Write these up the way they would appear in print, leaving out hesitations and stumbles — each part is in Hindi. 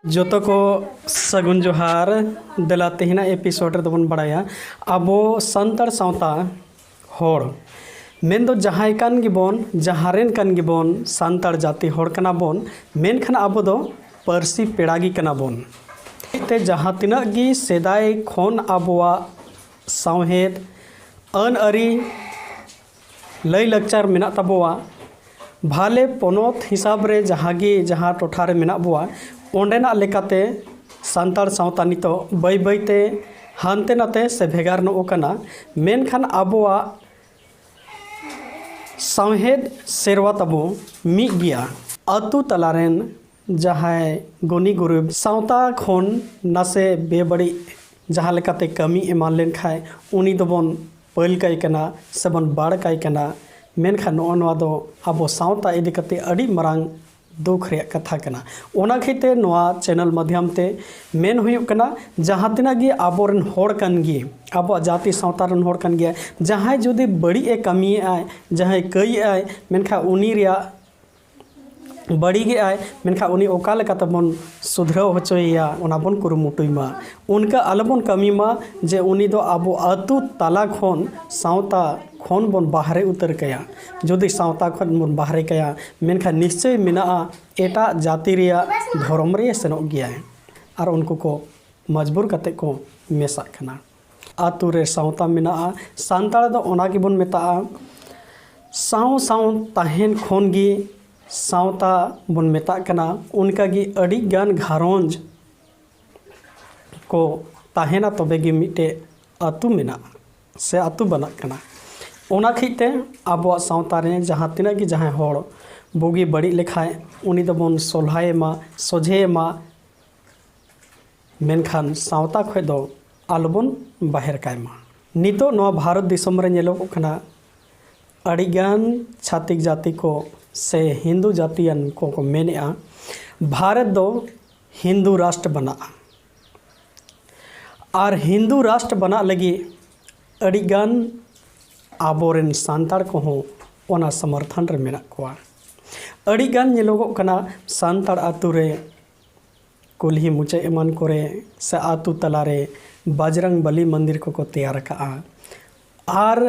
जोतो को सगुन जोहार देला तेहना एपिसोड रे दोबन बड़ाया आबो संतार सावता होड़ मेन दो जहां कान गिबोन जहारेन कान गिबोन संतार जाति होड़ कना बोन मेनखान आबो दो पारसी पेड़ागी कना बोन ते जहां तिना गी सेदाय खोन आबोआ सावहेद अन अरी लय लक्चार मेना तबोआ भाले पोनोत हिसाब रे जहां टोठा रे मेना बोआ ओंडेना लेकाते संतार सावता नितो बाय बायते हानते नाते से भेगार नो ओकना मेनखान आबोआ सावहेद सेरवा तबो मिग गिया अतु तलारेन जहां गुनी गुरु सावता खोन नासे बेबड़ी जहां लेकाते कमी एमान लेन खाय उनी दोबन पल काय कना सबन बाड़ काय कना मेनखान नोआ दो आबो सावता इदी कते अड़ी मरांग दुख रे कथा कना ओना खैते नोआ चैनल माध्यम ते मेन हुयुक कना जहां तिना गी आबोरन होड़ कन गी आबो जाति सावता रन होड़ कन गिया जहां जुदी बड़ी ए कमी आय जहां कई आय मेनखा उनी रिया बड़ी गे आय मेनखा उनी ओका लेका तबन सुधराव होचोया ओना बन कुरुमुटुइमा उनका अलबन कमी मा जे उनी दो आबो अतु ताला खोन सावता खोन बन बाहरे उतर कया जुदी सावता खोन बन बाहरे कया मेनखा निश्चय मेना एटा जाति रिया धर्म रे सेनोग गिया आर उनको को मजबूर कते को मेसा कना आतु रे सावता मेना सांताल दो ओना गी बन मेता साव साव ताहेन खोन गी सावता बन मेता कना उनका गी अड़ी गान घारोंज को ताहेना तबे गी मिटे आतु मेना से आतु बना कना ओना खिते आबो सावता रे जहां तिना गी जहां होड़ बुगी बड़ी लेखाय उनी दबन सोल्हाय मा सोझे मा मेनखान सावता खय दो आलबन बाहेर काय मा नितो नो भारत दिसम रे नेलो कना अड़ी गान छातिक जाति को से हिंदू जातियन को मेनेआ भारत दो हिंदू राष्ट्र बना और हिंदू राष्ट्र बना लगी अड़ी गान आबोरेन सांतार को हो ओना समर्थन रे मेना कोआ अड़ी गान नेलोगो कना सांतार आतु रे कुल्ही मुचे एमान करे से आतु तलारे बजरंग बली मंदिर को तैयार का आर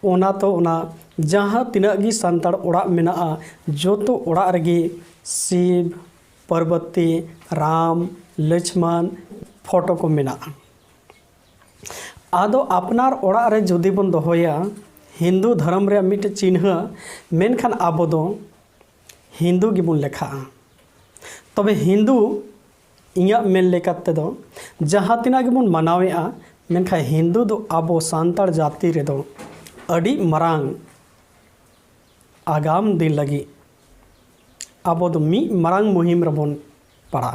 ओना तो ओना जहां तिना गी सांतार ओड़ा मेना जो तो ओड़ा रगी शिव पार्वती राम लक्ष्मण फोटो को मेना आदो अपनार ओड़ा रे जुदी बन दोहोया हिंदू धर्म रे मिट चिन्ह मेनखान आबो दो हिंदू गिबुन लेखा तबे हिंदू इया मेन लेकाते दो जहां तिना गिबुन मनावेआ मेनखा हिंदू दो आबो सांतार जाति रे दो अड़ी मरांग आगाम दिन लगी आबो दो मी मरांग मुहिम रबन पड़ा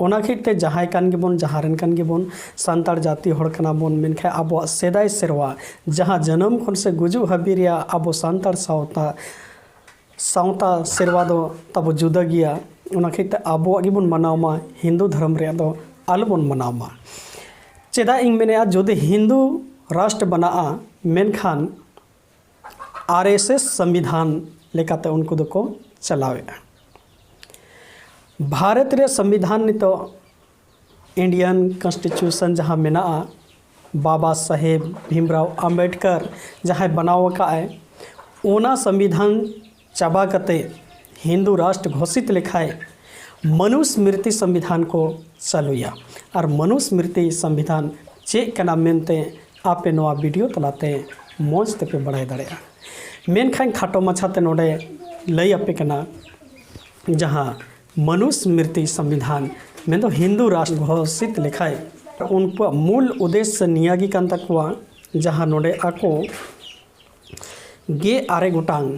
ओना खिते जहां कान गिबोन जहारेन कान गिबोन सांतार जाति होड़ कना बोन मेनखा आबो सेदाय सेरवा जहां जन्म खन से गुजु हबीरिया आबो सांतार सावता सेरवा दो तब जुदा गिया ओना खिते आबो गिबोन मनावमा हिंदू धर्म रे दो आलबोन मनावमा चेदा इंग मेने जोदे हिंदू राष्ट्र बना मेनखान आरएसएस संविधान लेकाते उनको दो को चलावे भारत रे संविधान नितो इंडियन कॉन्स्टिट्यूशन जहां मेना बाबा साहेब भीमराव अंबेडकर जहां बनाव का है ओना संविधान चाबा कते हिंदू राष्ट्र घोषित लेखाए मनुस्मृति संविधान को चलुया और मनुस्मृति संविधान चेक कना मेनते आपे नोआ वीडियो तलाते मौज ते पे बढ़ाई दाड़ेया मेनखान खाटो मछाते नोडे लई आपे कना जहां मनुस्मृति संविधान में तो हिंदू राष्ट्र घोषित लेखाए उनको मूल उद्देश्य नियागी कान तकवा जहां नोडे आको गे आरे गोटांग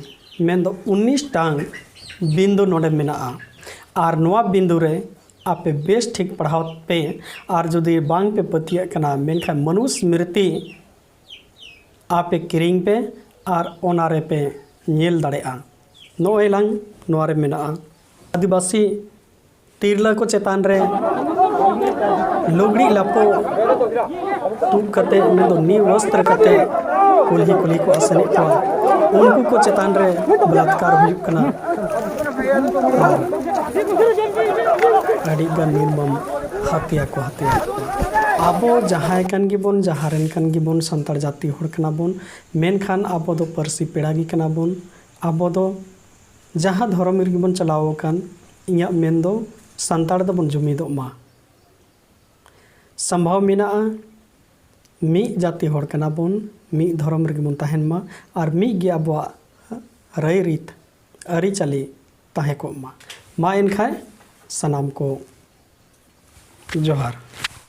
में तो 19 टांग बिंदु नोडे मेना और नोआ बिंदु रे आपे बेस ठीक पढ़ाओ पे और जुदी बांग पे पतिया कना मेनखा मनुस्मृति आपे किरिंग पे और ओनारे पे नेल दाड़ेआ नोए लांग नोआरे मेना आदिवासी तिरला को चेतान रे लुगड़ी लापो तुप कते में दो नी वस्त्र कते कुल्ही कुल्ही को आसने को उनको को चेतान रे बलात्कार हुयुक कना ᱟᱹᱰᱤ ᱜᱟᱱ ᱱᱤᱨᱢᱚᱢ ᱦᱟᱹᱛᱤᱭᱟ ᱠᱚ ᱟᱵᱚ ᱡᱟᱦᱟᱸᱭ ᱠᱟᱱ ᱜᱮᱵᱚᱱ ᱡᱟᱦᱟᱸ ᱨᱮᱱ ᱠᱟᱱ ᱜᱮᱵᱚᱱ ᱥᱟᱱᱛᱟᱲ ᱡᱟᱹᱛᱤ ᱦᱚᱲ ᱠᱟᱱᱟ ᱵᱚन ᱢᱮᱱᱠᱷᱟन ᱟᱵᱚ ᱫᱚ ᱯᱟᱹᱨᱥᱤ ᱯᱮᱲᱟ ᱜᱮ ᱠᱟᱱᱟ ᱵᱚᱱ ᱟᱵᱚ ᱫᱚ ᱡᱟᱦᱟᱸ ᱫᱷᱚᱨᱚᱢ ᱨᱮᱜᱮ ᱵᱚᱱ ᱪᱟᱞᱟᱣ ᱟᱠᱟᱱ ᱤᱧᱟᱹᱜ ᱢᱮᱱ ᱫᱚ ᱥᱟᱱᱛᱟᱲ ᱫᱚᱵᱚᱱ ᱡᱩᱢᱤᱫᱚᱜ ᱢᱟ ᱥᱚᱢᱵᱷᱟᱣ ᱢᱮᱱᱟᱜᱼᱟ ᱢᱤᱫ ᱡᱟᱹᱛᱤ ᱦᱚᱲ ᱠᱟᱱᱟ ᱵᱚᱱ ᱢᱤᱫ ᱫᱷᱚᱨᱚᱢ ᱨᱮᱜᱮ ᱵᱚᱱ ᱛᱟᱦᱮᱱ ᱢᱟ ᱟᱨ ᱢᱤᱫ ᱜᱮ ᱟᱵᱚᱣᱟᱜ ᱨᱟᱹᱭᱼᱨᱤᱛ ᱟᱹᱨᱤᱪᱟᱹᱞᱤ ᱛᱟᱦᱮᱸ ᱠᱚᱜ ᱢᱟ ᱮᱱᱠᱷᱟᱱ ᱥᱟᱱᱟᱢ ᱠᱚ ᱡᱚᱦᱟᱨ